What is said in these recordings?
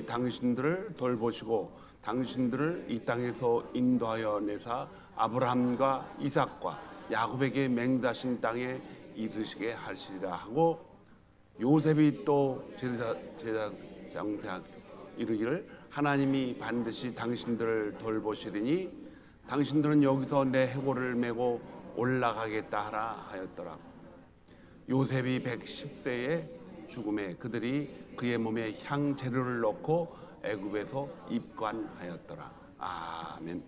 당신들을 돌보시고 당신들을 이 땅에서 인도하여 내사 아브라함과 이삭과 야곱에게 맹다신 땅에 이르시게 하시리라 하고, 요셉이 또 제사장세하게 이르기를 하나님이 반드시 당신들을 돌보시리니 당신들은 여기서 내 해골을 메고 올라가겠다 하라 하였더라. 요셉이 110세의 죽음에 그들이 그의 몸에 향재료를 넣고 애굽에서 입관하였더라. 아멘.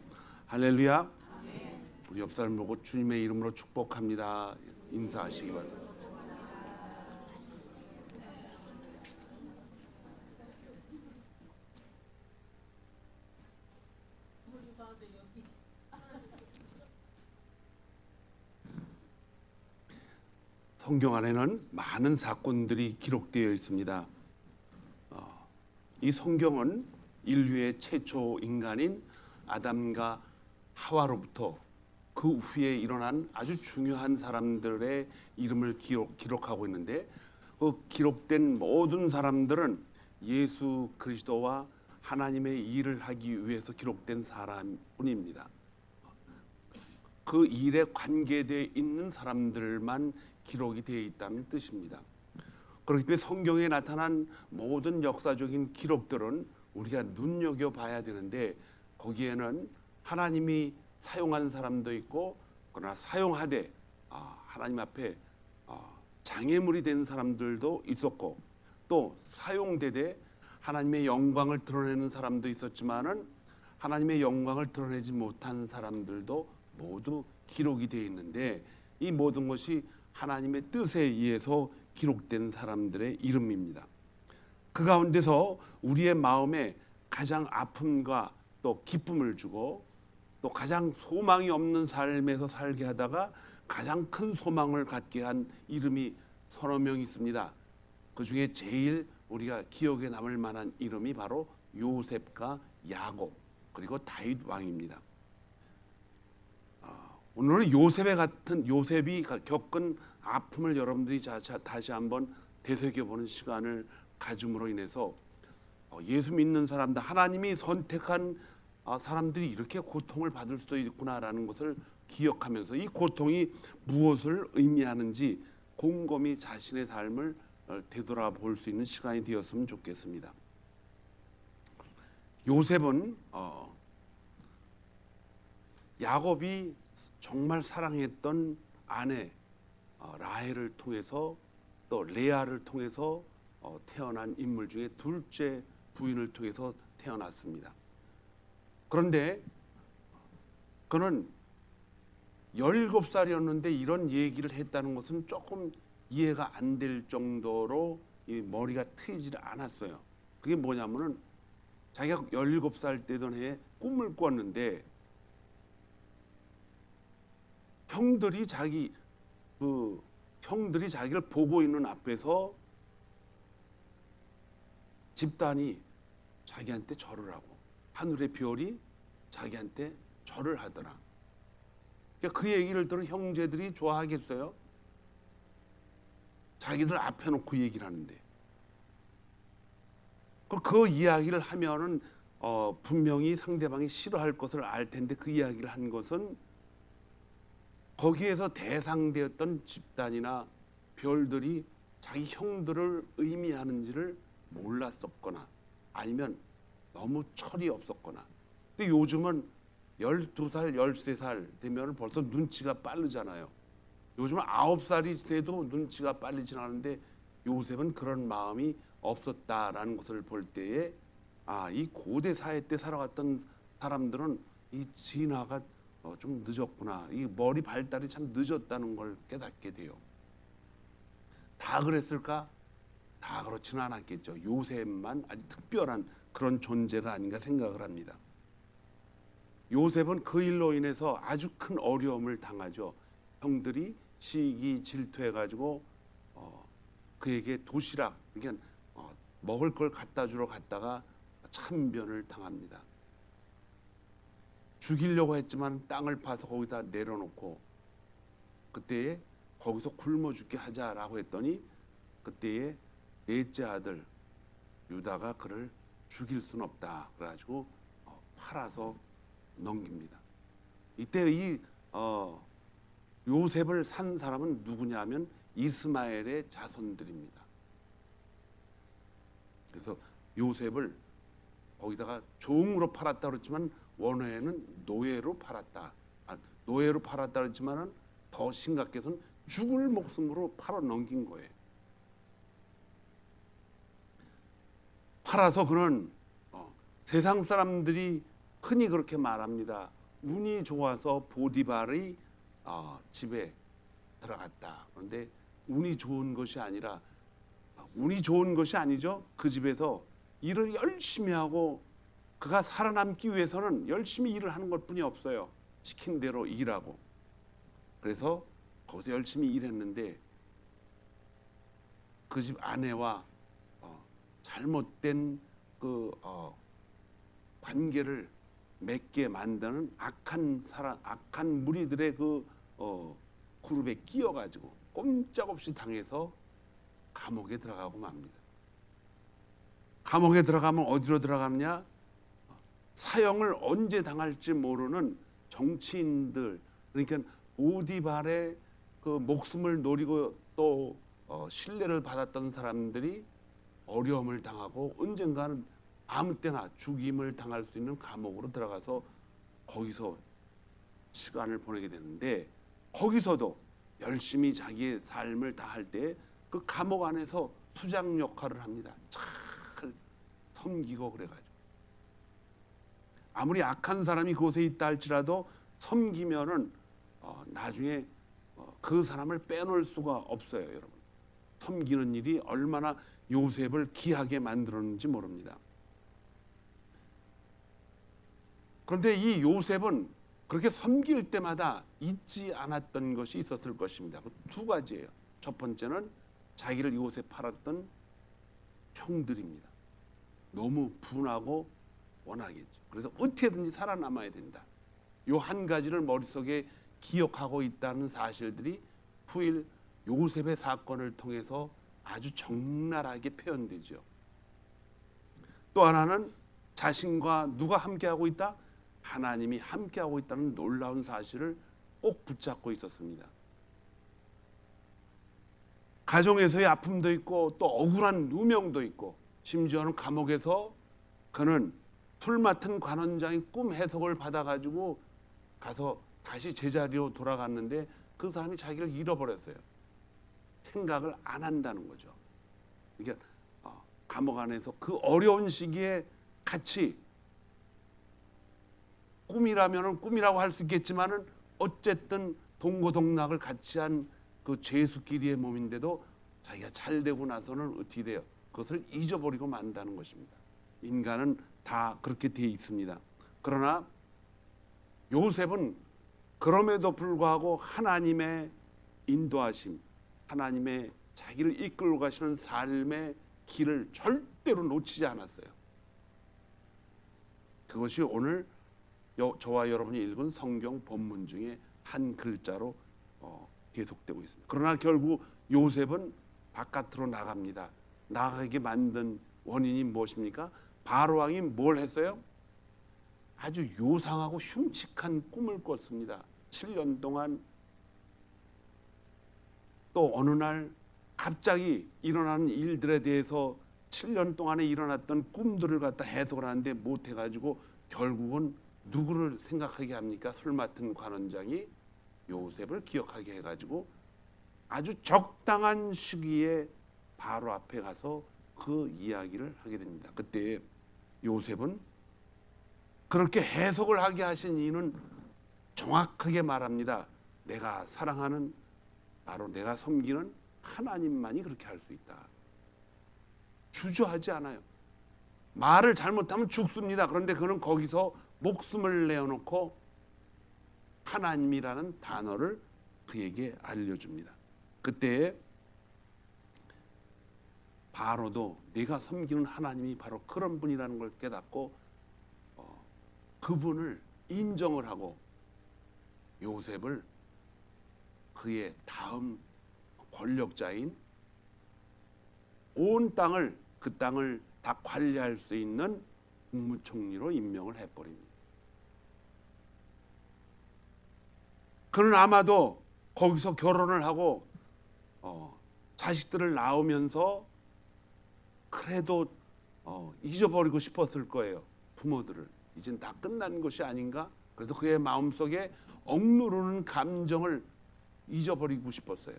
할렐루야. 우리 옆 사람 보고 주님의 이름으로 축복합니다 인사하시기 바랍니다. 성경 안에는 많은 사건들이 기록되어 있습니다. 이 성경은 인류의 최초 인간인 아담과 하와로부터 그 후에 일어난 아주 중요한 사람들의 이름을 기록하고 있는데, 그 기록된 모든 사람들은 예수 그리스도와 하나님의 일을 하기 위해서 기록된 사람뿐입니다. 그 일에 관계되어 있는 사람들만 기록이 되어 있다는 뜻입니다. 그렇기 때문에 성경에 나타난 모든 역사적인 기록들은 우리가 눈여겨봐야 되는데, 거기에는 하나님이 사용한 사람도 있고, 그러나 사용하되 하나님 앞에 장애물이 된 사람들도 있었고, 또 사용되되 하나님의 영광을 드러내는 사람도 있었지만은 하나님의 영광을 드러내지 못한 사람들도 모두 기록이 되어 있는데, 이 모든 것이 하나님의 뜻에 의해서 기록된 사람들의 이름입니다. 그 가운데서 우리의 마음에 가장 아픔과 또 기쁨을 주고, 또 가장 소망이 없는 삶에서 살게 하다가 가장 큰 소망을 갖게 한 이름이 서너 명 있습니다. 그 중에 제일 우리가 기억에 남을 만한 이름이 바로 요셉과 야곱 그리고 다윗 왕입니다. 오늘은 요셉이 겪은 아픔을 여러분들이 다시 한번 되새겨보는 시간을 가짐으로 인해서 예수 믿는 사람들, 하나님이 선택한 사람들이 이렇게 고통을 받을 수도 있구나라는 것을 기억하면서 이 고통이 무엇을 의미하는지 곰곰이 자신의 삶을 되돌아볼 수 있는 시간이 되었으면 좋겠습니다. 요셉은 야곱이 정말 사랑했던 아내 라헬을 통해서, 또 레아를 통해서 태어난 인물 중에 둘째 부인을 통해서 태어났습니다. 그런데 그는 17살이었는데 이런 얘기를 했다는 것은 조금 이해가 안 될 정도로 이 머리가 트이질 않았어요. 그게 뭐냐면은 자기가 17살 되던 해에 꿈을 꿨는데 형들이 자기를 보고 있는 앞에서 집단이 자기한테 절을 하고 하늘의 별이 자기한테 절을 하더라. 그러니까 그 얘기를 들은 형제들이 좋아하겠어요? 자기들 앞에 놓고 얘기를 하는데. 그 이야기를 하면은 분명히 상대방이 싫어할 것을 알 텐데, 그 이야기를 한 것은 거기에서 대상되었던 집단이나 별들이 자기 형들을 의미하는지를 몰랐었거나 아니면 너무 철이 없었거나. 근데 요즘은 12살, 13살 되면 벌써 눈치가 빠르잖아요. 요즘은 9살이 돼도 눈치가 빨리 지나는데 요셉은 그런 마음이 없었다라는 것을 볼 때에 이 고대 사회 때 살아갔던 사람들은 이 진화가 좀 늦었구나. 이 머리 발달이 참 늦었다는 걸 깨닫게 돼요. 다 그랬을까? 다 그렇지는 않았겠죠. 요셉만 아주 특별한 그런 존재가 아닌가 생각을 합니다. 요셉은 그 일로 인해서 아주 큰 어려움을 당하죠. 형들이 시기 질투해가지고 그에게 도시락, 그러니까 먹을 걸 갖다 주러 갔다가 참변을 당합니다. 죽이려고 했지만 땅을 파서 거기다 내려놓고 그때에 거기서 굶어 죽게 하자라고 했더니 그때에 넷째 아들 유다가 그를 죽일 수는 없다. 그래가지고 팔아서 넘깁니다. 이때 이 요셉을 산 사람은 누구냐면 이스마엘의 자손들입니다. 그래서 요셉을 거기다가 종으로 팔았다 그랬지만 원어에는 노예로 팔았다. 노예로 팔았다 그랬지만은 더 심각해서는 죽을 목숨으로 팔아 넘긴 거예요. 팔아서 그는 세상 사람들이 흔히 그렇게 말합니다. 운이 좋아서 보디발의 집에 들어갔다. 그런데 운이 좋은 것이 아니라 운이 좋은 것이 아니죠. 그 집에서 일을 열심히 하고 그가 살아남기 위해서는 열심히 일을 하는 것뿐이 없어요. 시킨 대로 일하고. 그래서 거기서 열심히 일했는데 그 집 아내와 잘못된 그 관계를 맺게 만드는 악한 무리들의 그 그룹에 끼어가지고 꼼짝없이 당해서 감옥에 들어가고 맙니다. 감옥에 들어가면 어디로 들어가느냐? 사형을 언제 당할지 모르는 정치인들, 그러니까 보디발의 그 목숨을 노리고 또 신뢰를 받았던 사람들이 어려움을 당하고 언젠가는 아무 때나 죽임을 당할 수 있는 감옥으로 들어가서 거기서 시간을 보내게 되는데, 거기서도 열심히 자기의 삶을 다할 때 그 감옥 안에서 수장 역할을 합니다. 잘 섬기고 그래가지고 아무리 악한 사람이 그곳에 있다 할지라도 섬기면은 나중에 그 사람을 빼놓을 수가 없어요. 여러분, 섬기는 일이 얼마나 요셉을 귀하게 만들었는지 모릅니다. 그런데 이 요셉은 그렇게 섬길 때마다 잊지 않았던 것이 있었을 것입니다. 두 가지예요. 첫 번째는 자기를 이곳에 팔았던 형들입니다. 너무 분하고 원하겠죠. 그래서 어떻게든지 살아남아야 된다. 요 한 가지를 머릿속에 기억하고 있다는 사실들이 후일 요셉의 사건을 통해서 아주 적나라하게 표현되죠. 또 하나는 자신과 누가 함께하고 있다? 하나님이 함께하고 있다는 놀라운 사실을 꼭 붙잡고 있었습니다. 가정에서의 아픔도 있고 또 억울한 누명도 있고, 심지어는 감옥에서 그는 풀 맡은 관원장의 꿈 해석을 받아가지고 가서 다시 제자리로 돌아갔는데 그 사람이 자기를 잃어버렸어요. 생각을 안 한다는 거죠. 그러니까 감옥 안에서 그 어려운 시기에 같이 꿈이라면은 꿈이라고 할 수 있겠지만은 어쨌든 동고동락을 같이 한 그 죄수끼리의 몸인데도 자기가 잘 되고 나서는 어떻게 돼요? 그것을 잊어버리고 만다는 것입니다. 인간은 다 그렇게 돼 있습니다. 그러나 요셉은 그럼에도 불구하고 하나님의 인도하심, 하나님의 자기를 이끌고 가시는 삶의 길을 절대로 놓치지 않았어요. 그것이 오늘 저와 여러분이 읽은 성경 본문 중에 한 글자로 계속되고 있습니다. 그러나 결국 요셉은 바깥으로 나갑니다. 나가게 만든 원인이 무엇입니까? 바로 왕이 뭘 했어요? 아주 요상하고 흉측한 꿈을 꿨습니다. 7년 동안. 또 어느 날 갑자기 일어나는 일들에 대해서 7년 동안에 일어났던 꿈들을 갖다 해석을 하는데 못해가지고 결국은 누구를 생각하게 합니까? 술 맡은 관원장이 요셉을 기억하게 해가지고 아주 적당한 시기에 바로 앞에 가서 그 이야기를 하게 됩니다. 그때 요셉은 그렇게 해석을 하게 하신 이유는 정확하게 말합니다. 내가 사랑하는, 바로 내가 섬기는 하나님만이 그렇게 할 수 있다. 주저하지 않아요. 말을 잘못하면 죽습니다. 그런데 그는 거기서 목숨을 내어놓고 하나님이라는 단어를 그에게 알려줍니다. 그때 바로도 내가 섬기는 하나님이 바로 그런 분이라는 걸 깨닫고 그분을 인정을 하고 요셉을 그의 다음 권력자인 온 땅을, 그 땅을 다 관리할 수 있는 국무총리로 임명을 해버립니다. 그는 아마도 거기서 결혼을 하고 자식들을 낳으면서 그래도 잊어버리고 싶었을 거예요. 부모들을. 이젠 다 끝난 것이 아닌가? 그래서 그의 마음속에 억누르는 감정을 잊어버리고 싶었어요.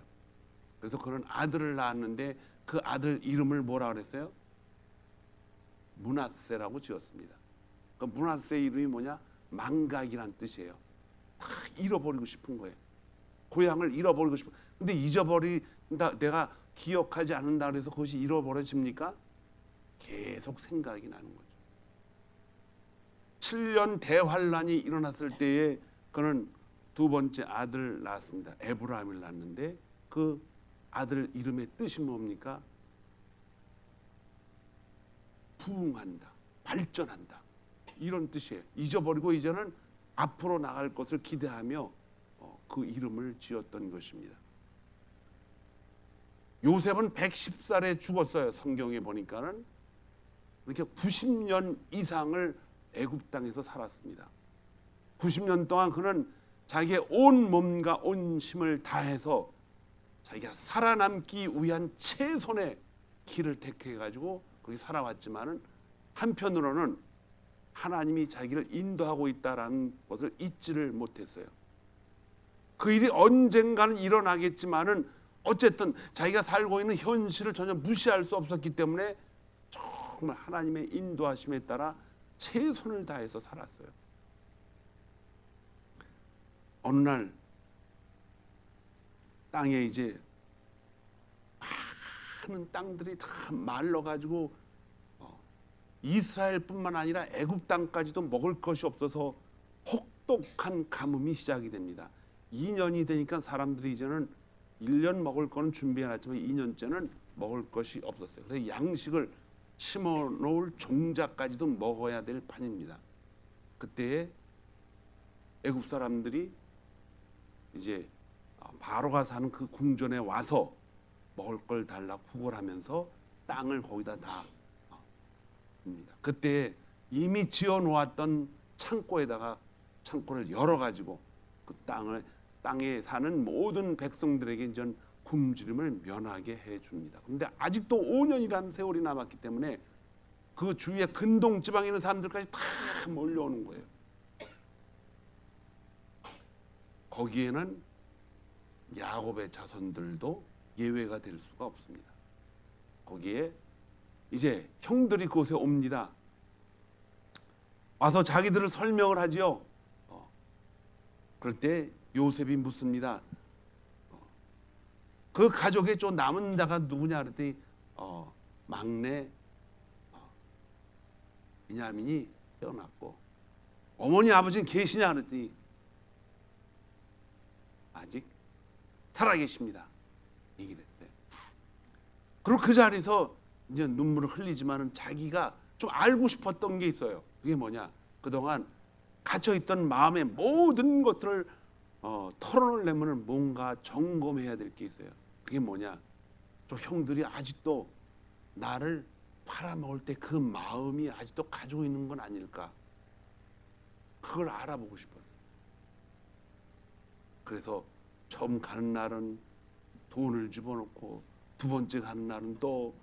그래서 그는 아들을 낳았는데 그 아들 이름을 뭐라 그랬어요? 므낫세라고 지었습니다. 그 므낫세 이름이 뭐냐? 망각이란 뜻이에요. 다 잃어버리고 싶은 거예요. 고향을 잃어버리고 싶어. 근데 잊어버린다, 내가 기억하지 않는다 그래서 그것이 잃어버려집니까? 계속 생각이 나는 거죠. 7년 대환란이 일어났을 때에 그는 두 번째 아들을 낳았습니다. 에브라임을 낳았는데 그 아들 이름의 뜻이 뭡니까? 부흥한다, 발전한다, 이런 뜻이에요. 잊어버리고 이제는 앞으로 나갈 것을 기대하며 그 이름을 지었던 것입니다. 요셉은 110살에 죽었어요. 성경에 보니까는 이렇게 90년 이상을 애굽 땅에서 살았습니다. 90년 동안 그는 자기의 온 몸과 온 힘을 다해서 자기가 살아남기 위한 최선의 길을 택해 가지고 거기 살아왔지만은 한편으로는 하나님이 자기를 인도하고 있다라는 것을 잊지를 못했어요. 그 일이 언젠가는 일어나겠지만은 어쨌든 자기가 살고 있는 현실을 전혀 무시할 수 없었기 때문에 정말 하나님의 인도하심에 따라 최선을 다해서 살았어요. 어느 날 땅에 이제 많은 땅들이 다 말라가지고 이스라엘뿐만 아니라 애굽 땅까지도 먹을 것이 없어서 혹독한 가뭄이 시작이 됩니다. 2년이 되니까 사람들이 이제는 1년 먹을 거는 준비해놨지만 2년째는 먹을 것이 없었어요. 그래서 양식을 심어놓을 종자까지도 먹어야 될 판입니다. 그때에 애굽 사람들이 이제 바로가 사는 그 궁전에 와서 먹을 걸 달라고 구걸하면서 땅을 거기다 다 줍니다. 그때 이미 지어놓았던 창고에다가 창고를 열어가지고 그 땅에 사는 모든 백성들에게 이제 굶주림을 면하게 해줍니다. 그런데 아직도 5년이라는 세월이 남았기 때문에 그 주위에 근동 지방에 있는 사람들까지 다 몰려오는 거예요. 거기에는 야곱의 자손들도 예외가 될 수가 없습니다. 거기에 이제 형들이 그곳에 옵니다. 와서 자기들을 설명을 하지요. 그럴 때 요셉이 묻습니다. 그 가족의 좀 남은 자가 누구냐 그랬더니 막내 베냐민이 태어났고 어머니 아버지는 계시냐 그랬더니 아직 살아계십니다. 얘기를 했어요. 그리고 그 자리에서 이제 눈물을 흘리지만은 자기가 좀 알고 싶었던 게 있어요. 그게 뭐냐? 그동안 갇혀있던 마음의 모든 것들을 털어내려면 뭔가 점검해야 될 게 있어요. 그게 뭐냐? 저 형들이 아직도 나를 팔아먹을 때 그 마음이 아직도 가지고 있는 건 아닐까? 그걸 알아보고 싶었어요. 그래서 처음 가는 날은 돈을 집어넣고 두 번째 가는 날은 또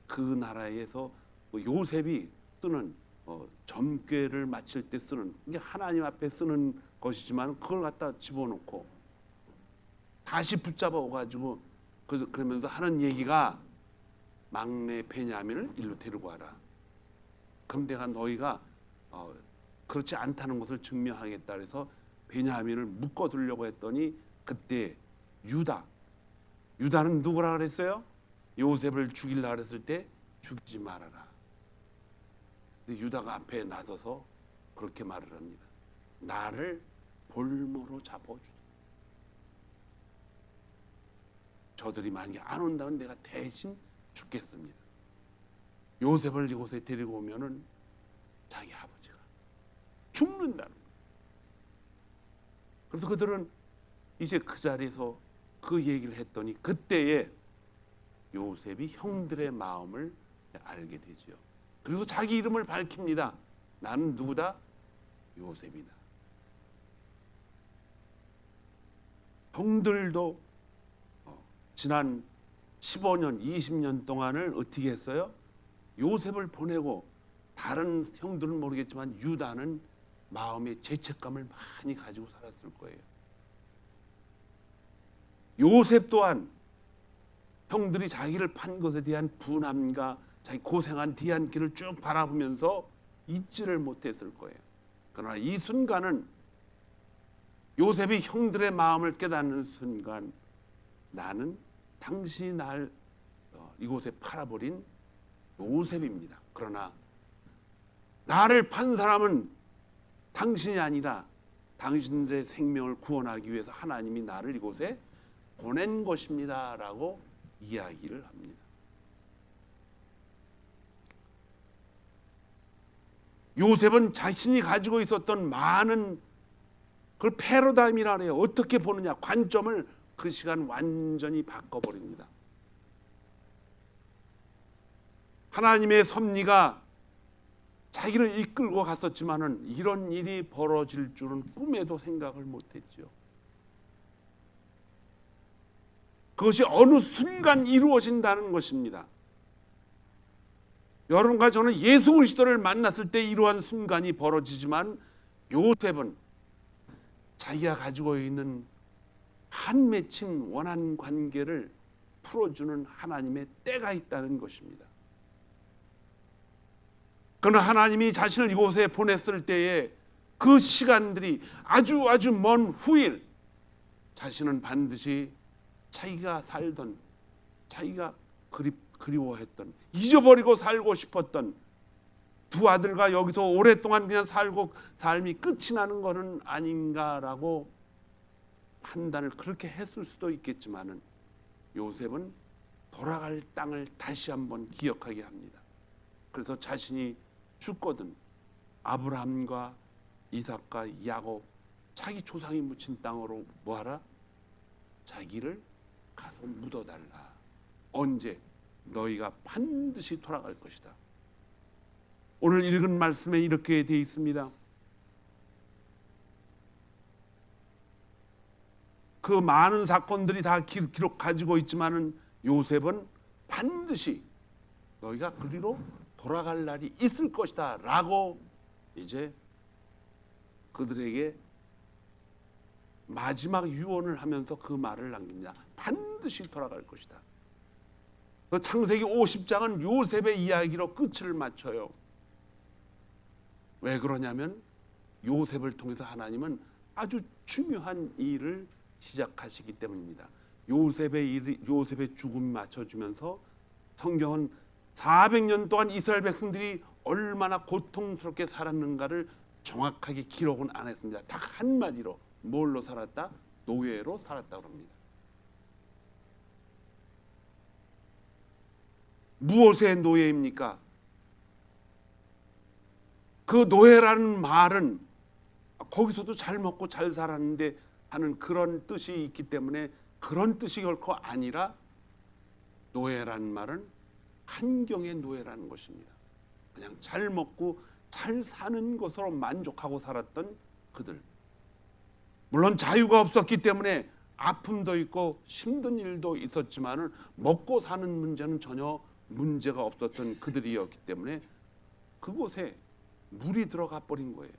그 나라에서 요셉이 쓰는 점괘를 마칠 때 쓰는, 이게 하나님 앞에 쓰는 것이지만 그걸 갖다 집어넣고 다시 붙잡아 오가지고 그러면서 하는 얘기가 막내 베냐민을 일로 데리고 와라. 그럼 내가 너희가 그렇지 않다는 것을 증명하겠다. 그래서 베냐민을 묶어두려고 했더니 그때 유다는 누구라 그랬어요? 요셉을 죽이려고 그랬을 때 죽이지 말아라. 근데 유다가 앞에 나서서 그렇게 말을 합니다. 나를 볼모로 잡아주라. 저들이 만약에 안 온다면 내가 대신 죽겠습니다. 요셉을 이곳에 데리고 오면은 자기 아버지가 죽는다는 거예요. 그래서 그들은 이제 그 자리에서 그 얘기를 했더니 그때에 요셉이 형들의 마음을 알게 되죠. 그리고 자기 이름을 밝힙니다. 나는 누구다? 요셉이다. 형들도 지난 15년, 20년 동안을 어떻게 했어요? 요셉을 보내고 다른 형들은 모르겠지만 유다는 마음의 죄책감을 많이 가지고 살았을 거예요. 요셉 또한 형들이 자기를 판 것에 대한 분함과 자기 고생한 뒤안길을 쭉 바라보면서 잊지를 못했을 거예요. 그러나 이 순간은 요셉이 형들의 마음을 깨닫는 순간, 나는 당신이 날 이곳에 팔아버린 요셉입니다. 그러나 나를 판 사람은 당신이 아니라 당신들의 생명을 구원하기 위해서 하나님이 나를 이곳에 보낸 것입니다 라고 이야기를 합니다. 요셉은 자신이 가지고 있었던 많은 그걸 패러다임이라 해요. 어떻게 보느냐, 관점을 그 시간 완전히 바꿔버립니다. 하나님의 섭리가 자기를 이끌고 갔었지만은 이런 일이 벌어질 줄은 꿈에도 생각을 못했죠. 그것이 어느 순간 이루어진다는 것입니다. 여러분과 저는 예수 그리스도를 만났을 때 이러한 순간이 벌어지지만 요셉은 자기가 가지고 있는 한 맺힌 원한 관계를 풀어주는 하나님의 때가 있다는 것입니다. 그러나 하나님이 자신을 이곳에 보냈을 때에 그 시간들이 아주 먼 후일, 자신은 반드시 자기가 살던, 자기가 그리워했던, 잊어버리고 살고 싶었던 두 아들과 여기서 오랫동안 그냥 살고 삶이 끝이 나는 것은 아닌가라고 판단을 그렇게 했을 수도 있겠지만은 요셉은 돌아갈 땅을 다시 한번 기억하게 합니다. 그래서 자신이 죽거든 아브라함과 이삭과 야곱, 자기 조상이 묻힌 땅으로 뭐하라? 자기를 가서 묻어달라. 언제? 너희가 반드시 돌아갈 것이다. 오늘 읽은 말씀에 이렇게 되어 있습니다. 그 많은 사건들이 다 기록 가지고 있지만은 요셉은 반드시 너희가 그리로 돌아갈 날이 있을 것이다 라고 이제 그들에게 마지막 유언을 하면서 그 말을 남깁니다. 반드시 돌아갈 것이다. 그 창세기 50장은 요셉의 이야기로 끝을 맞춰요. 왜 그러냐면 요셉을 통해서 하나님은 아주 중요한 일을 시작하시기 때문입니다. 요셉의 죽음이 맞춰주면서 성경은 400년 동안 이스라엘 백성들이 얼마나 고통스럽게 살았는가를 정확하게 기록은 안 했습니다. 딱 한마디로 뭘로 살았다? 노예로 살았다고 합니다. 무엇의 노예입니까? 그 노예라는 말은 거기서도 잘 먹고 잘 살았는데 하는 그런 뜻이 있기 때문에 그런 뜻이 결코 아니라 노예라는 말은 환경의 노예라는 것입니다. 그냥 잘 먹고 잘 사는 것으로 만족하고 살았던 그들. 물론 자유가 없었기 때문에 아픔도 있고 힘든 일도 있었지만은 먹고 사는 문제는 전혀 문제가 없었던 그들이었기 때문에 그곳에 물이 들어가 버린 거예요.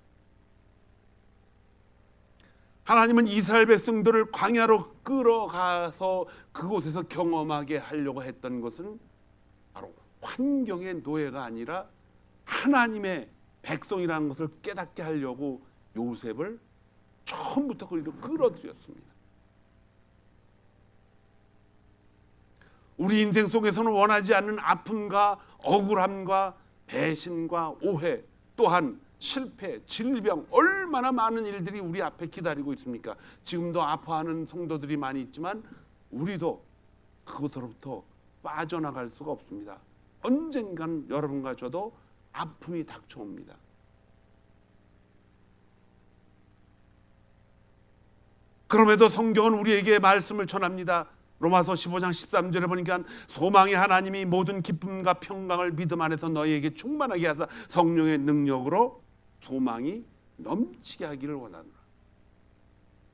하나님은 이스라엘 백성들을 광야로 끌어가서 그곳에서 경험하게 하려고 했던 것은 바로 환경의 노예가 아니라 하나님의 백성이라는 것을 깨닫게 하려고 요셉을 처음부터 그리로 끌어들였습니다. 우리 인생 속에서는 원하지 않는 아픔과 억울함과 배신과 오해, 또한 실패, 질병, 얼마나 많은 일들이 우리 앞에 기다리고 있습니까? 지금도 아파하는 성도들이 많이 있지만 우리도 그것으로부터 빠져나갈 수가 없습니다. 언젠간 여러분과 저도 아픔이 닥쳐옵니다. 그럼에도 성경은 우리에게 말씀을 전합니다. 로마서 15장 13절에 보니까 소망이 하나님이 모든 기쁨과 평강을 믿음 안에서 너희에게 충만하게 하사 성령의 능력으로 소망이 넘치게 하기를 원하노라.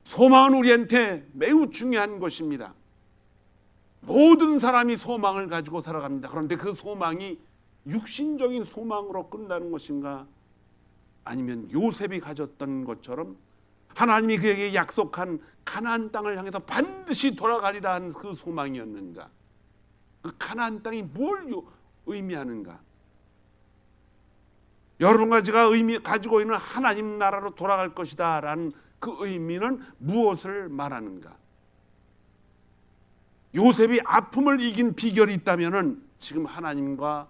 소망은 우리한테 매우 중요한 것입니다. 모든 사람이 소망을 가지고 살아갑니다. 그런데 그 소망이 육신적인 소망으로 끝나는 것인가? 아니면 요셉이 가졌던 것처럼 하나님이 그에게 약속한 가나안 땅을 향해서 반드시 돌아가리라 한 그 소망이었는가? 그 가나안 땅이 뭘 의미하는가? 여러분과 제가 가지고 있는 하나님 나라로 돌아갈 것이다 라는 그 의미는 무엇을 말하는가? 요셉이 아픔을 이긴 비결이 있다면 지금 하나님과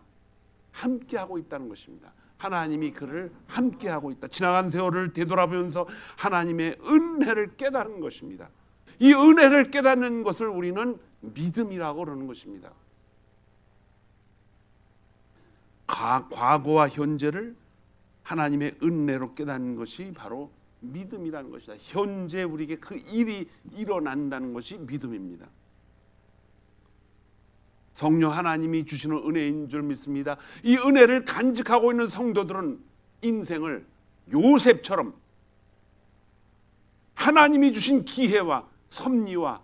함께하고 있다는 것입니다. 하나님이 그를 함께하고 있다. 지나간 세월을 되돌아보면서 하나님의 은혜를 깨달은 것입니다. 이 은혜를 깨닫는 것을 우리는 믿음이라고 그러는 것입니다. 과거와 현재를 하나님의 은혜로 깨닫는 것이 바로 믿음이라는 것이다. 현재 우리에게 그 일이 일어난다는 것이 믿음입니다. 성령 하나님이 주시는 은혜인 줄 믿습니다. 이 은혜를 간직하고 있는 성도들은 인생을 요셉처럼 하나님이 주신 기회와 섭리와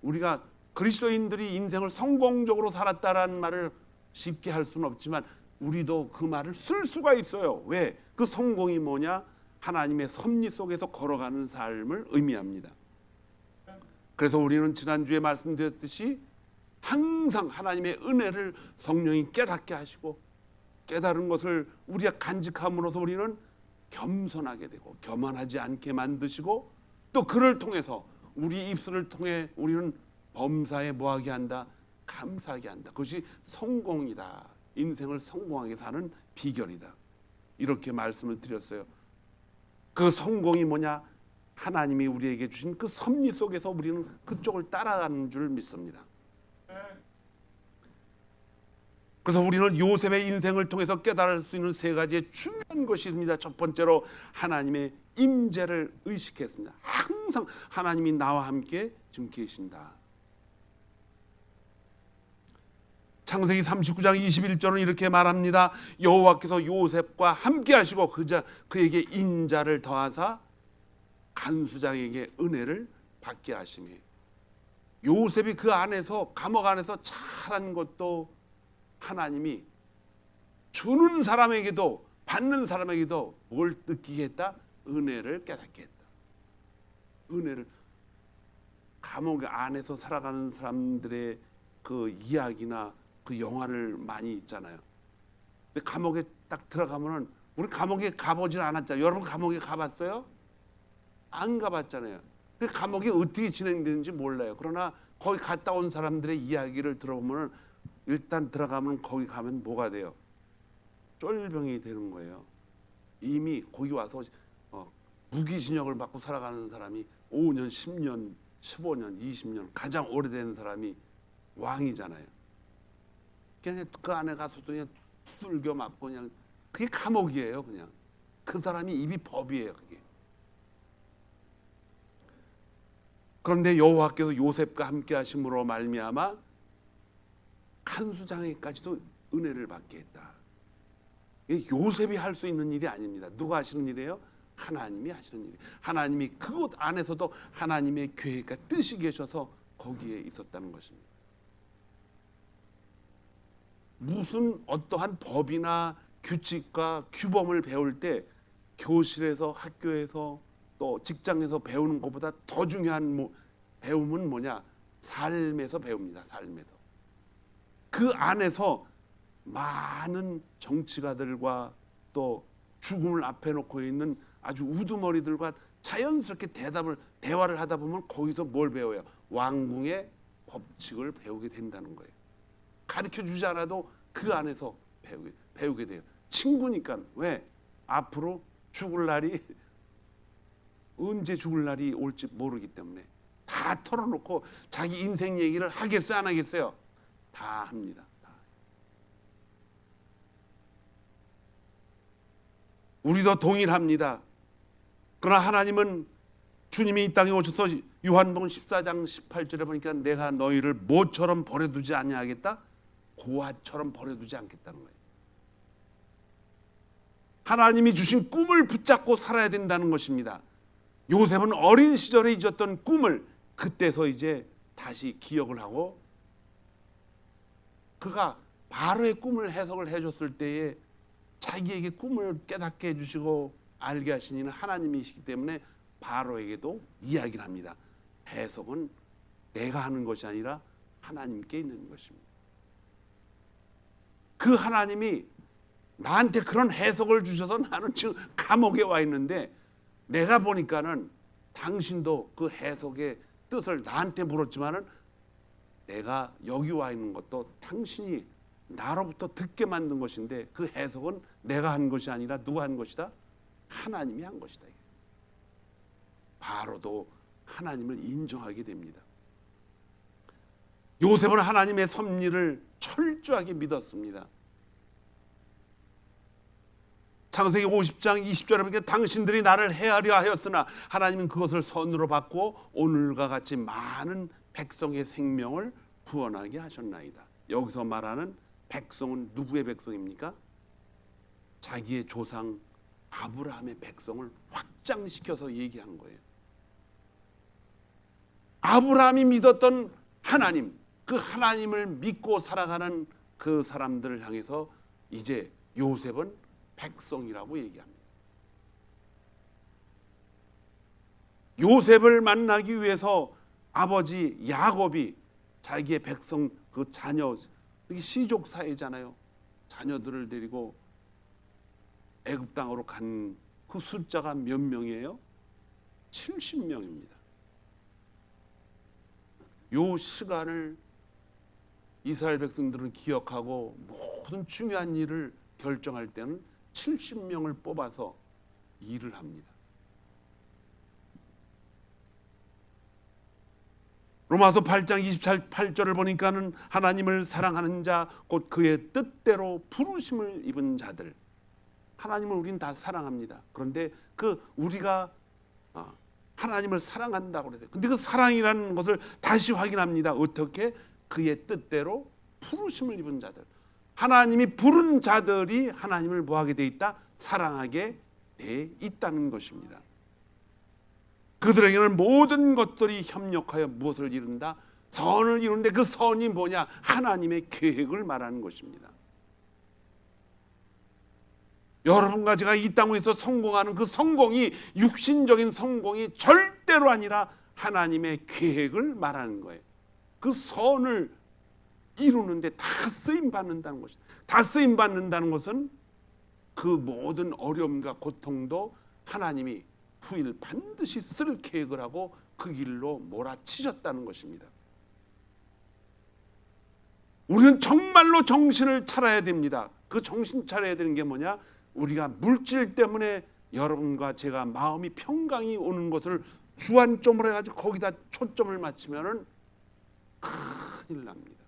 우리가 그리스도인들이 인생을 성공적으로 살았다라는 말을 쉽게 할 수는 없지만 우리도 그 말을 쓸 수가 있어요. 왜? 그 성공이 뭐냐? 하나님의 섭리 속에서 걸어가는 삶을 의미합니다. 그래서 우리는 지난주에 말씀드렸듯이 항상 하나님의 은혜를 성령이 깨닫게 하시고 깨달은 것을 우리가 간직함으로써 우리는 겸손하게 되고 교만하지 않게 만드시고 또 그를 통해서 우리 입술을 통해 우리는 범사에 뭐하게 한다? 감사하게 한다. 그것이 성공이다. 인생을 성공하게 사는 비결이다. 이렇게 말씀을 드렸어요. 그 성공이 뭐냐? 하나님이 우리에게 주신 그 섭리 속에서 우리는 그쪽을 따라가는 줄 믿습니다. 그래서 우리는 요셉의 인생을 통해서 깨달을 수 있는 세 가지의 중요한 것이 있습니다. 첫 번째로 하나님의 임재를 의식했습니다. 항상 하나님이 나와 함께 지금 계신다. 창세기 39장 21절은 이렇게 말합니다. 여호와께서 요셉과 함께 하시고 그에게 인자를 더하사 간수장에게 은혜를 받게 하시며 요셉이 그 안에서 감옥 안에서 잘한 것도 하나님이 주는 사람에게도 받는 사람에게도 뭘 느끼게 했다? 은혜를 깨닫게 했다. 은혜를 감옥 안에서 살아가는 사람들의 그 이야기나 그 영화를 많이 있잖아요. 근데 감옥에 딱 들어가면은 우리 감옥에 가보질 않았잖아요. 여러분 감옥에 가봤어요? 안 가봤잖아요. 그 감옥이 어떻게 진행되는지 몰라요. 그러나 거기 갔다 온 사람들의 이야기를 들어보면은 일단 들어가면 거기 가면 뭐가 돼요? 쫄병이 되는 거예요. 이미 거기 와서 무기징역을 받고 살아가는 사람이 5년, 10년, 15년, 20년 가장 오래된 사람이 왕이잖아요. 그냥 그 안에 가서도 그냥 두들겨 맞고 그냥 그게 감옥이에요. 그냥 그 사람이 입이 법이에요. 그게. 그런데 여호와께서 요셉과 함께 하심으로 말미암아 간수장에까지도 은혜를 받게 했다. 요셉이 할 수 있는 일이 아닙니다. 누가 하시는 일이에요? 하나님이 하시는 일이에요. 하나님이 그곳 안에서도 하나님의 계획과 뜻이 계셔서 거기에 있었다는 것입니다. 무슨 어떠한 법이나 규칙과 규범을 배울 때 교실에서 학교에서 또 직장에서 배우는 것보다 더 중요한 배움은 뭐냐? 삶에서 배웁니다. 삶에서. 그 안에서 많은 정치가들과 또 죽음을 앞에 놓고 있는 아주 우두머리들과 자연스럽게 대화를 하다 보면 거기서 뭘 배워요? 왕궁의 법칙을 배우게 된다는 거예요. 가르쳐 주지 않아도 그 안에서 배우게 돼요. 친구니까. 왜? 앞으로 죽을 날이 언제 죽을 날이 올지 모르기 때문에 다 털어놓고 자기 인생 얘기를 하겠어요? 안 하겠어요? 다 합니다. 다. 우리도 동일합니다. 그러나 하나님은 주님이 이 땅에 오셔서 요한복음 14장 18절에 보니까 내가 너희를 모처럼 버려두지 아니하겠다, 고아처럼 버려두지 않겠다는 거예요. 하나님이 주신 꿈을 붙잡고 살아야 된다는 것입니다. 요셉은 어린 시절에 잊었던 꿈을 그때서 이제 다시 기억을 하고, 그가 바로의 꿈을 해석을 해줬을 때에 자기에게 꿈을 깨닫게 해주시고 알게 하신 이는 하나님이시기 때문에 바로에게도 이야기를 합니다. 해석은 내가 하는 것이 아니라 하나님께 있는 것입니다. 그 하나님이 나한테 그런 해석을 주셔서 나는 지금 감옥에 와 있는데, 내가 보니까는 당신도 그 해석의 뜻을 나한테 물었지만은 내가 여기 와 있는 것도 당신이 나로부터 듣게 만든 것인데, 그 해석은 내가 한 것이 아니라 누가 한 것이다? 하나님이 한 것이다. 바로도 하나님을 인정하게 됩니다. 요셉은 하나님의 섭리를 철저하게 믿었습니다. 창세기 50장 20절에 보니까 당신들이 나를 해하려 하였으나 하나님은 그것을 선으로 받고 오늘과 같이 많은 백성의 생명을 구원하게 하셨나이다. 여기서 말하는 백성은 누구의 백성입니까? 자기의 조상 아브라함의 백성을 확장시켜서 얘기한 거예요. 아브라함이 믿었던 하나님, 그 하나님을 믿고 살아가는 그 사람들을 향해서 이제 요셉은 백성이라고 얘기합니다. 요셉을 만나기 위해서 아버지 야곱이 자기의 백성, 그 자녀, 여기 시족 사회잖아요. 자녀들을 데리고 애굽 땅으로 간 그 숫자가 몇 명이에요? 70명입니다. 요 시간을 이스라엘 백성들은 기억하고 모든 중요한 일을 결정할 때는 70명을 뽑아서 일을 합니다. 로마서 8장 28절을 보니까는 하나님을 사랑하는 자, 곧 그의 뜻대로 부르심을 입은 자들. 하나님을 우리는 다 사랑합니다. 그런데 그 우리가 하나님을 사랑한다고 그랬어요. 근데 그 사랑이라는 것을 다시 확인합니다. 어떻게? 그의 뜻대로 부르심을 입은 자들. 하나님이 부른 자들이 하나님을 뭐하게 돼 있다? 사랑하게 돼 있다는 것입니다. 그들에게는 모든 것들이 협력하여 무엇을 이룬다? 선을 이루는데 그 선이 뭐냐? 하나님의 계획을 말하는 것입니다. 여러분과 제가 이 땅에서 성공하는 그 성공이 육신적인 성공이 절대로 아니라 하나님의 계획을 말하는 거예요. 그 선을 이루는데 다 쓰임 받는다는 것이다. 다 쓰임 받는다는 것은 그 모든 어려움과 고통도 하나님이 후일 반드시 쓸 계획을 하고 그 길로 몰아치셨다는 것입니다. 우리는 정말로 정신을 차려야 됩니다. 그 정신 차려야 되는 게 뭐냐? 우리가 물질 때문에 여러분과 제가 마음이 평강이 오는 것을 주안점으로 해가지고 거기다 초점을 맞추면은 큰일 납니다.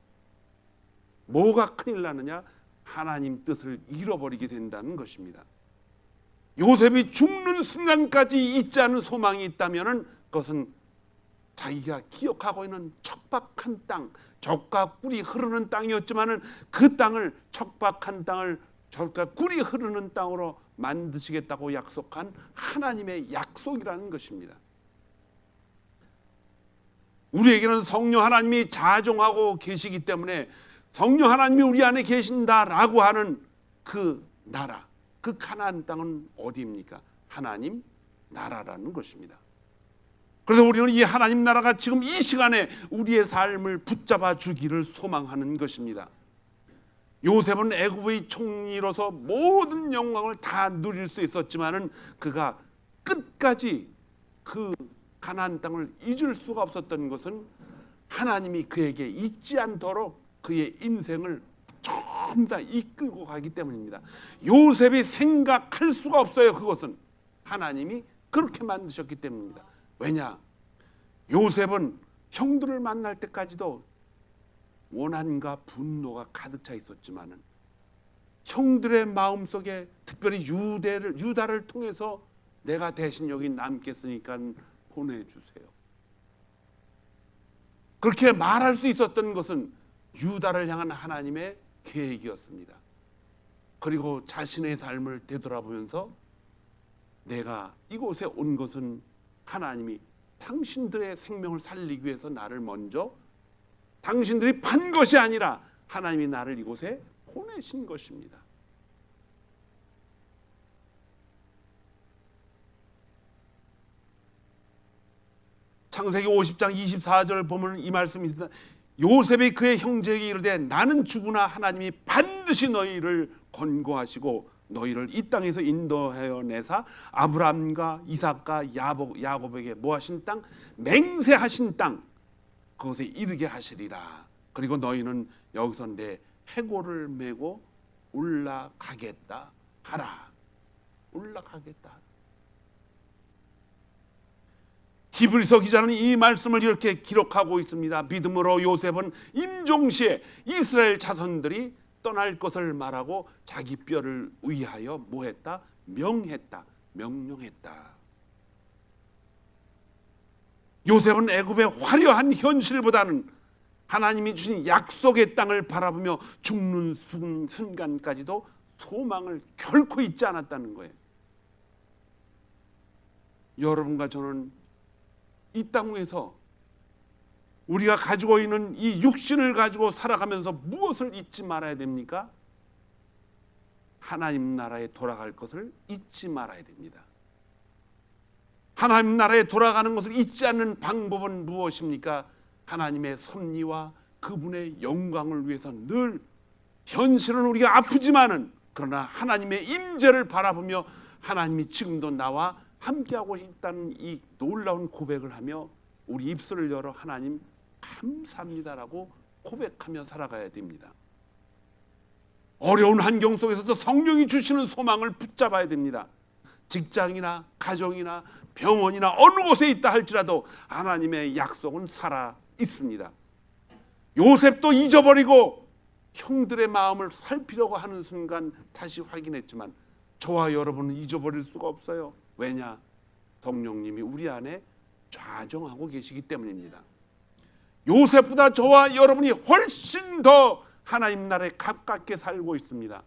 뭐가 큰일 나느냐? 하나님 뜻을 잃어버리게 된다는 것입니다. 요셉이 죽는 순간까지 잊지 않은 소망이 있다면은 그것은 자기가 기억하고 있는 척박한 땅, 젖과 꿀이 흐르는 땅이었지만은 그 땅을, 척박한 땅을 젖과 꿀이 흐르는 땅으로 만드시겠다고 약속한 하나님의 약속이라는 것입니다. 우리에게는 성령 하나님이 자종하고 계시기 때문에 성령 하나님이 우리 안에 계신다라고 하는 그 나라, 그 가나안 땅은 어디입니까? 하나님 나라라는 것입니다. 그래서 우리는 이 하나님 나라가 지금 이 시간에 우리의 삶을 붙잡아 주기를 소망하는 것입니다. 요셉은 애굽의 총리로서 모든 영광을 다 누릴 수 있었지만은 그가 끝까지 그 가나안 땅을 잊을 수가 없었던 것은 하나님이 그에게 잊지 않도록 그의 인생을 전부 다 이끌고 가기 때문입니다. 요셉이 생각할 수가 없어요. 그것은 하나님이 그렇게 만드셨기 때문입니다. 왜냐? 요셉은 형들을 만날 때까지도 원한과 분노가 가득 차 있었지만은 형들의 마음속에 특별히 유다를 통해서 내가 대신 여기 남겠으니까 보내주세요. 그렇게 말할 수 있었던 것은 유다를 향한 하나님의 계획이었습니다. 그리고 자신의 삶을 되돌아보면서 내가 이곳에 온 것은 하나님이 당신들의 생명을 살리기 위해서 나를 먼저 당신들이 판 것이 아니라 하나님이 나를 이곳에 보내신 것입니다. 창세기 50장 24절을 보면 이 말씀이 있습니다. 요셉이 그의 형제에게 이르되 나는 죽으나 하나님이 반드시 너희를 권고하시고 너희를 이 땅에서 인도하여 내사 아브라함과 이삭과 야곱에게 모하신 땅, 맹세하신 땅 그것에 이르게 하시리라. 그리고 너희는 여기서 내 해골을 메고 올라가겠다 하라. 올라가겠다. 히브리서 기자는 이 말씀을 이렇게 기록하고 있습니다. 믿음으로 요셉은 임종시에 이스라엘 자손들이 떠날 것을 말하고 자기 뼈를 위하여 뭐했다? 명했다. 명령했다. 요셉은 애굽의 화려한 현실보다는 하나님이 주신 약속의 땅을 바라보며 죽는 순간까지도 소망을 결코 잊지 않았다는 거예요. 여러분과 저는 이 땅 위에서 우리가 가지고 있는 이 육신을 가지고 살아가면서 무엇을 잊지 말아야 됩니까? 하나님 나라에 돌아갈 것을 잊지 말아야 됩니다. 하나님 나라에 돌아가는 것을 잊지 않는 방법은 무엇입니까? 하나님의 섭리와 그분의 영광을 위해서 늘 현실은 우리가 아프지만은 그러나 하나님의 임재를 바라보며 하나님이 지금도 나와 함께하고 있다는 이 놀라운 고백을 하며 우리 입술을 열어 하나님 감사합니다라고 고백하며 살아가야 됩니다. 어려운 환경 속에서도 성령이 주시는 소망을 붙잡아야 됩니다. 직장이나 가정이나 병원이나 어느 곳에 있다 할지라도 하나님의 약속은 살아 있습니다. 요셉도 잊어버리고 형들의 마음을 살피려고 하는 순간 다시 확인했지만 저와 여러분은 잊어버릴 수가 없어요. 왜냐? 성령님이 우리 안에 좌정하고 계시기 때문입니다. 요셉보다 저와 여러분이 훨씬 더 하나님 나라에 가깝게 살고 있습니다.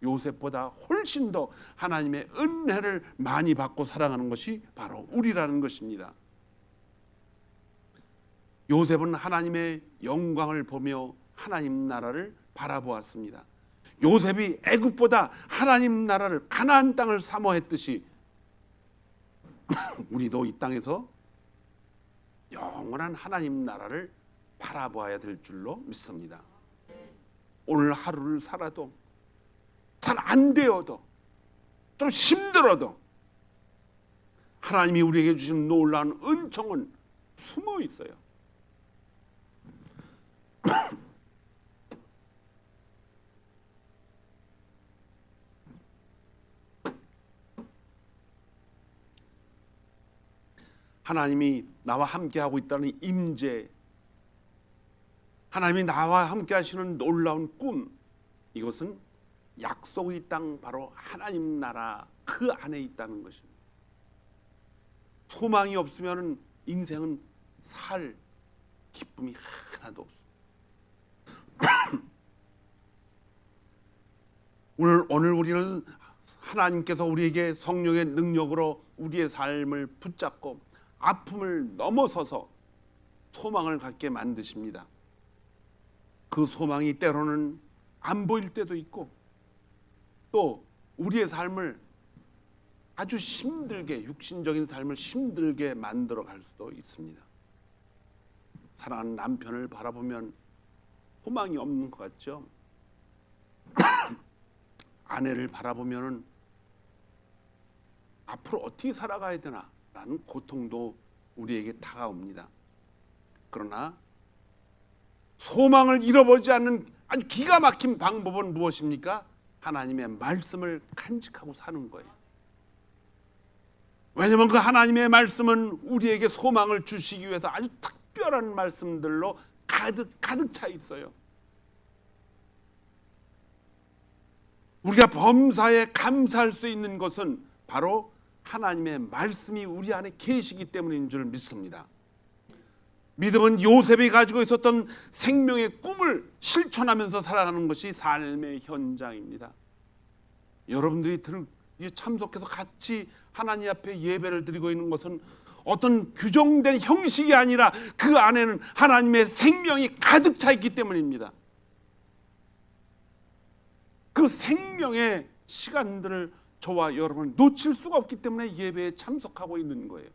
요셉보다 훨씬 더 하나님의 은혜를 많이 받고 살아가는 것이 바로 우리라는 것입니다. 요셉은 하나님의 영광을 보며 하나님 나라를 바라보았습니다. 요셉이 애굽보다 하나님 나라를 가나안 땅을 사모했듯이 우리도 이 땅에서 영원한 하나님 나라를 바라봐야 될 줄로 믿습니다. 오늘 하루를 살아도 잘 안 되어도 좀 힘들어도 하나님이 우리에게 주신 놀라운 은총은 숨어 있어요. 하나님이 나와 함께하고 있다는 임재, 하나님이 나와 함께 하시는 놀라운 꿈, 이것은 약속의 땅 바로 하나님 나라 그 안에 있다는 것입니다. 소망이 없으면 인생은 살 기쁨이 하나도 없습니다. 오늘 우리는 하나님께서 우리에게 성령의 능력으로 우리의 삶을 붙잡고 아픔을 넘어서서 소망을 갖게 만드십니다. 그 소망이 때로는 안 보일 때도 있고 또 우리의 삶을 아주 힘들게, 육신적인 삶을 힘들게 만들어 갈 수도 있습니다. 사랑하는 남편을 바라보면 소망이 없는 것 같죠? 아내를 바라보면 앞으로 어떻게 살아가야 되나 라는 고통도 우리에게 다가옵니다. 그러나 소망을 잃어버리지 않는 아주 기가 막힌 방법은 무엇입니까? 하나님의 말씀을 간직하고 사는 거예요. 왜냐하면 그 하나님의 말씀은 우리에게 소망을 주시기 위해서 아주 특별한 말씀들로 가득 차 있어요. 우리가 범사에 감사할 수 있는 것은 바로 하나님의 말씀이 우리 안에 계시기 때문인 줄 믿습니다. 믿음은 요셉이 가지고 있었던 생명의 꿈을 실천하면서 살아가는 것이 삶의 현장입니다. 여러분들이 참석해서 같이 하나님 앞에 예배를 드리고 있는 것은 어떤 규정된 형식이 아니라 그 안에는 하나님의 생명이 가득 차 있기 때문입니다. 그 생명의 시간들을 저와 여러분은 놓칠 수가 없기 때문에 예배에 참석하고 있는 거예요.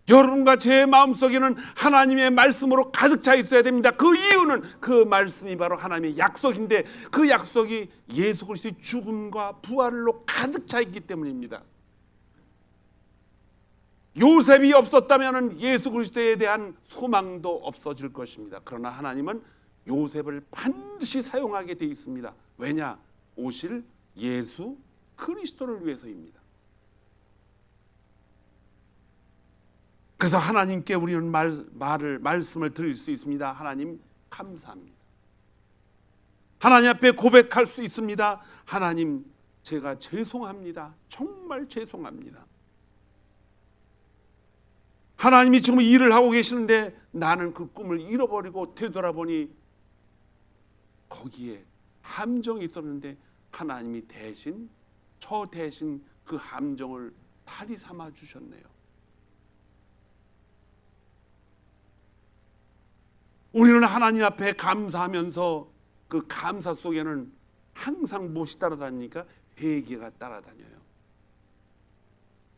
여러분과 제 마음속에는 하나님의 말씀으로 가득 차 있어야 됩니다. 그 이유는 그 말씀이 바로 하나님의 약속인데 그 약속이 예수 그리스도의 죽음과 부활로 가득 차 있기 때문입니다. 요셉이 없었다면 예수 그리스도에 대한 소망도 없어질 것입니다. 그러나 하나님은 요셉을 반드시 사용하게 되어 있습니다. 왜냐? 오실 예수 그리스도를 위해서입니다. 그래서 하나님께 우리는 말씀을 드릴 수 있습니다. 하나님 감사합니다. 하나님 앞에 고백할 수 있습니다. 하나님 제가 죄송합니다. 정말 죄송합니다. 하나님이 지금 일을 하고 계시는데 나는 그 꿈을 잃어버리고 되돌아보니 거기에 함정이 있었는데 하나님이 저 대신 그 함정을 탈이 삼아 주셨네요. 우리는 하나님 앞에 감사하면서 그 감사 속에는 항상 무엇이 따라다니니까 회개가 따라다녀요.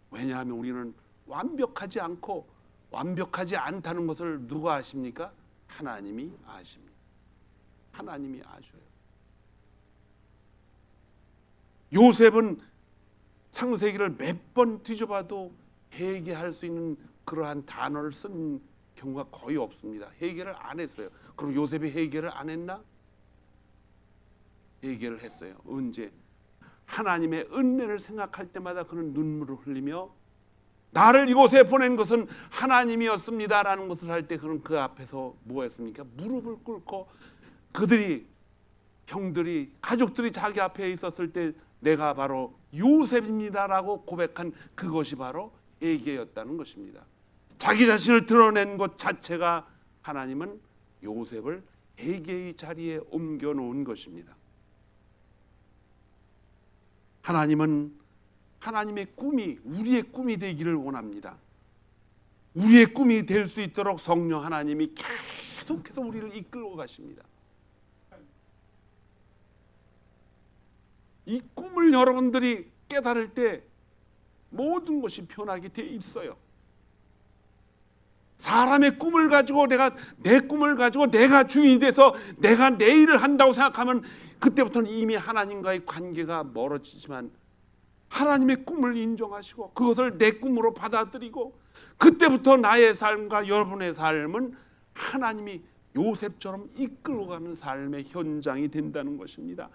왜냐하면 우리는 완벽하지 않고 완벽하지 않다는 것을 누가 아십니까? 하나님이 아십니다. 하나님이 아셔요. 요셉은 창세기를 몇 번 뒤져봐도 회개할 수 있는 그러한 단어를 쓴 경우가 거의 없습니다. 회개를 안 했어요. 그럼 요셉이 회개를 안 했나? 회개를 했어요. 언제? 하나님의 은혜를 생각할 때마다 그는 눈물을 흘리며 나를 이곳에 보낸 것은 하나님이었습니다라는 것을 할 때 그는 그 앞에서 뭐했습니까? 무릎을 꿇고 형들이 가족들이 자기 앞에 있었을 때 내가 바로 요셉입니다라고 고백한 그것이 바로 회개였다는 것입니다. 자기 자신을 드러낸 것 자체가 하나님은 요셉을 회개의 자리에 옮겨 놓은 것입니다. 하나님은 하나님의 꿈이 우리의 꿈이 되기를 원합니다. 우리의 꿈이 될 수 있도록 성령 하나님이 계속해서 우리를 이끌고 가십니다. 이 꿈을 여러분들이 깨달을 때 모든 것이 변하게 돼 있어요. 사람의 꿈을 가지고 내 꿈을 가지고 내가 주인이 돼서 내가 내 일을 한다고 생각하면 그때부터는 이미 하나님과의 관계가 멀어지지만 하나님의 꿈을 인정하시고 그것을 내 꿈으로 받아들이고 그때부터 나의 삶과 여러분의 삶은 하나님이 요셉처럼 이끌고 가는 삶의 현장이 된다는 것입니다.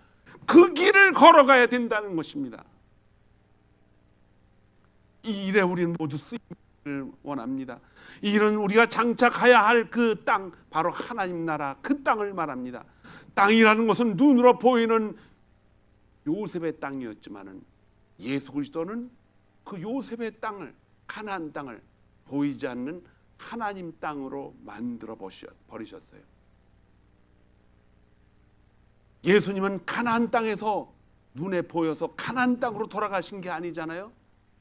그 길을 걸어가야 된다는 것입니다. 이 일에 우리는 모두 쓰임을 원합니다. 이 일은 우리가 장착해야 할 그 땅, 바로 하나님 나라 그 땅을 말합니다. 땅이라는 것은 눈으로 보이는 요셉의 땅이었지만은 예수 그리스도는 그 요셉의 땅을, 가나안 땅을 보이지 않는 하나님 땅으로 만들어 버리셨어요. 예수님은 가나안 땅에서 눈에 보여서 가나안 땅으로 돌아가신 게 아니잖아요.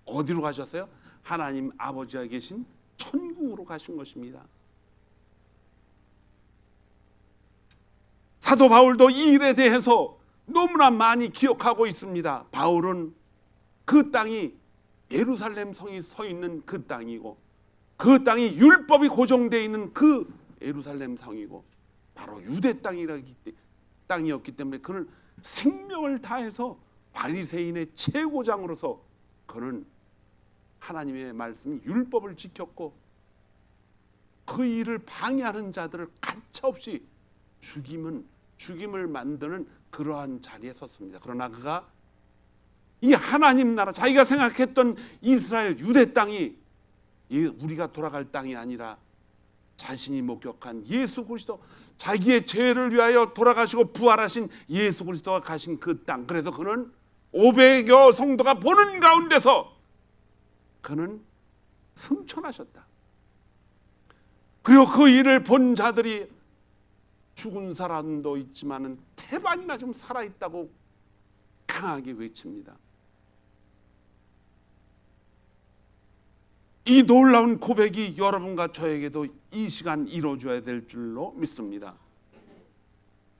어디로 가셨어요? 하나님 아버지가 계신 천국으로 가신 것입니다. 사도 바울도 이 일에 대해서 너무나 많이 기억하고 있습니다. 바울은 그 땅이 예루살렘 성이 서 있는 그 땅이고 그 땅이 율법이 고정되어 있는 그 예루살렘 성이고 바로 유대 땅이었기 때문에 그는 생명을 다해서 바리새인의 최고장으로서 그는 하나님의 말씀 율법을 지켰고 그 일을 방해하는 자들을 가차없이 죽임을 만드는 그러한 자리에 섰습니다. 그러나 그가 이 하나님 나라 자기가 생각했던 이스라엘 유대 땅이 우리가 돌아갈 땅이 아니라 자신이 목격한 예수 그리스도 자기의 죄를 위하여 돌아가시고 부활하신 예수 그리스도가 가신 그 땅, 그래서 그는 500여 성도가 보는 가운데서 그는 승천하셨다. 그리고 그 일을 본 자들이 죽은 사람도 있지만은 태반이나 좀 살아있다고 강하게 외칩니다. 이 놀라운 고백이 여러분과 저에게도 이 시간 이루어져야 될 줄로 믿습니다.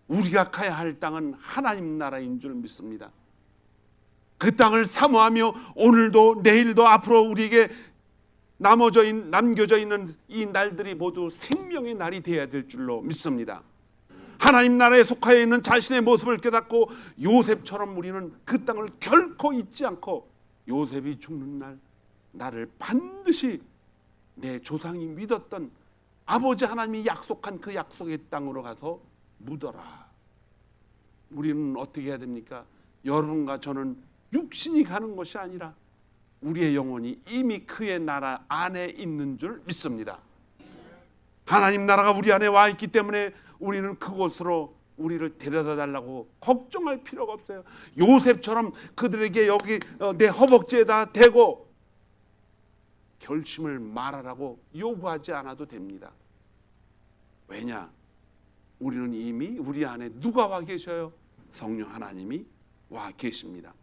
우리가 가야 할 땅은 하나님 나라인 줄 믿습니다. 그 땅을 사모하며 오늘도 내일도 앞으로 우리에게 남겨져 있는 이 날들이 모두 생명의 날이 되어야 될 줄로 믿습니다. 하나님 나라에 속하여 있는 자신의 모습을 깨닫고 요셉처럼 우리는 그 땅을 결코 잊지 않고 요셉이 죽는 날 나를 반드시 내 조상이 믿었던 아버지 하나님이 약속한 그 약속의 땅으로 가서 묻어라. 우리는 어떻게 해야 됩니까? 여러분과 저는 육신이 가는 것이 아니라 우리의 영혼이 이미 그의 나라 안에 있는 줄 믿습니다. 하나님 나라가 우리 안에 와 있기 때문에 우리는 그곳으로 우리를 데려다 달라고 걱정할 필요가 없어요. 요셉처럼 그들에게 여기 내 허벅지에다 대고 결심을 말하라고 요구하지 않아도 됩니다. 왜냐? 우리는 이미 우리 안에 누가 와 계셔요? 성령 하나님이 와 계십니다.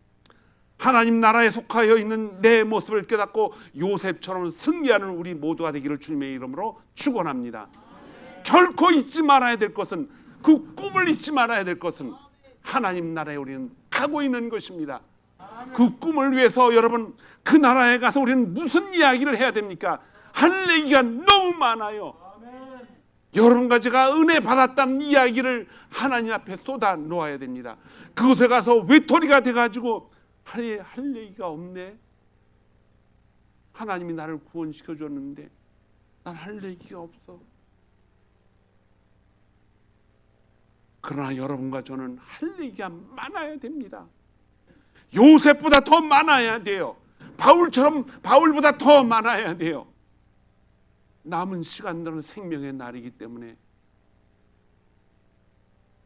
하나님 나라에 속하여 있는 내 모습을 깨닫고 요셉처럼 승리하는 우리 모두가 되기를 주님의 이름으로 축원합니다. 결코 잊지 말아야 될 것은, 그 꿈을 잊지 말아야 될 것은 하나님 나라에 우리는 가고 있는 것입니다. 그 꿈을 위해서 여러분, 그 나라에 가서 우리는 무슨 이야기를 해야 됩니까? 할 얘기가 너무 많아요. 여러분과 제가 은혜 받았다는 이야기를 하나님 앞에 쏟아 놓아야 됩니다. 그곳에 가서 외톨이가 돼가지고 할 얘기가 없네. 하나님이 나를 구원시켜 줬는데 난 할 얘기가 없어. 그러나 여러분과 저는 할 얘기가 많아야 됩니다. 요셉보다 더 많아야 돼요. 바울보다 더 많아야 돼요. 남은 시간들은 생명의 날이기 때문에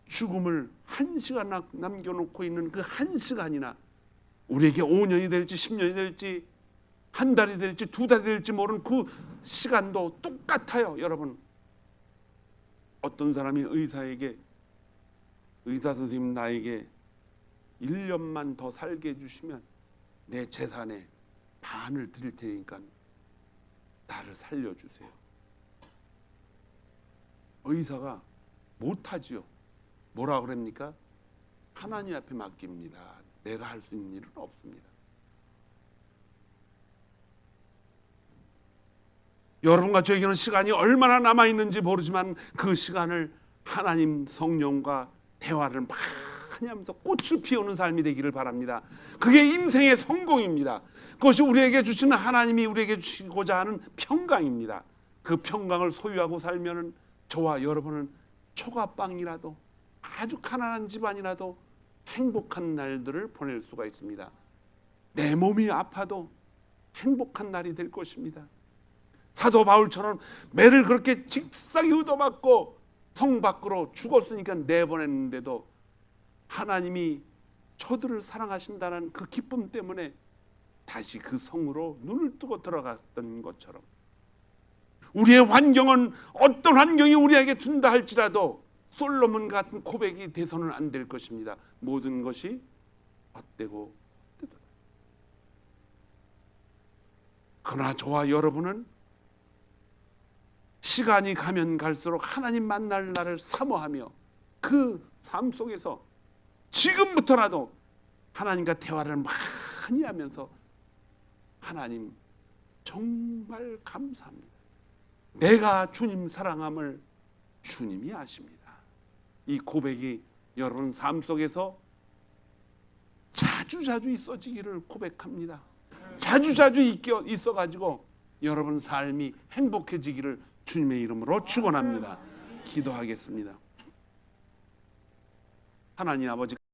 죽음을 한 시간 남겨놓고 있는 그 한 시간이나 우리에게 5년이 될지 10년이 될지 한 달이 될지 2달이 될지 모르는 그 시간도 똑같아요. 여러분, 어떤 사람이 의사 선생님 나에게 1년만 더 살게 해주시면 내 재산의 반을 드릴 테니까 나를 살려주세요. 의사가 못하지요. 뭐라 그럽니까? 하나님 앞에 맡깁니다. 내가 할 수 있는 일은 없습니다. 여러분과 저에게는 시간이 얼마나 남아있는지 모르지만 그 시간을 하나님 성령과 대화를 많이 하면서 꽃을 피우는 삶이 되기를 바랍니다. 그게 인생의 성공입니다. 그것이 우리에게 주시는, 하나님이 우리에게 주시고자 하는 평강입니다. 그 평강을 소유하고 살면은 저와 여러분은 초가빵이라도, 아주 가난한 집안이라도 행복한 날들을 보낼 수가 있습니다. 내 몸이 아파도 행복한 날이 될 것입니다. 사도 바울처럼 매를 그렇게 직사기 얻어맞고 성 밖으로 죽었으니까 내보냈는데도 하나님이 저들을 사랑하신다는 그 기쁨 때문에 다시 그 성으로 눈을 뜨고 들어갔던 것처럼 우리의 환경은 어떤 환경이 우리에게 둔다 할지라도 솔로몬 같은 고백이 돼서는 안 될 것입니다. 모든 것이 헛되고 헛되도다. 그러나 저와 여러분은 시간이 가면 갈수록 하나님 만날 날을 사모하며 그 삶 속에서 지금부터라도 하나님과 대화를 많이 하면서 하나님 정말 감사합니다. 내가 주님 사랑함을 주님이 아십니다. 이 고백이 여러분 삶 속에서 자주자주 있어지기를 고백합니다. 자주자주 있어가지고 여러분 삶이 행복해지기를 주님의 이름으로 축원합니다. 기도하겠습니다. 하나님 아버지,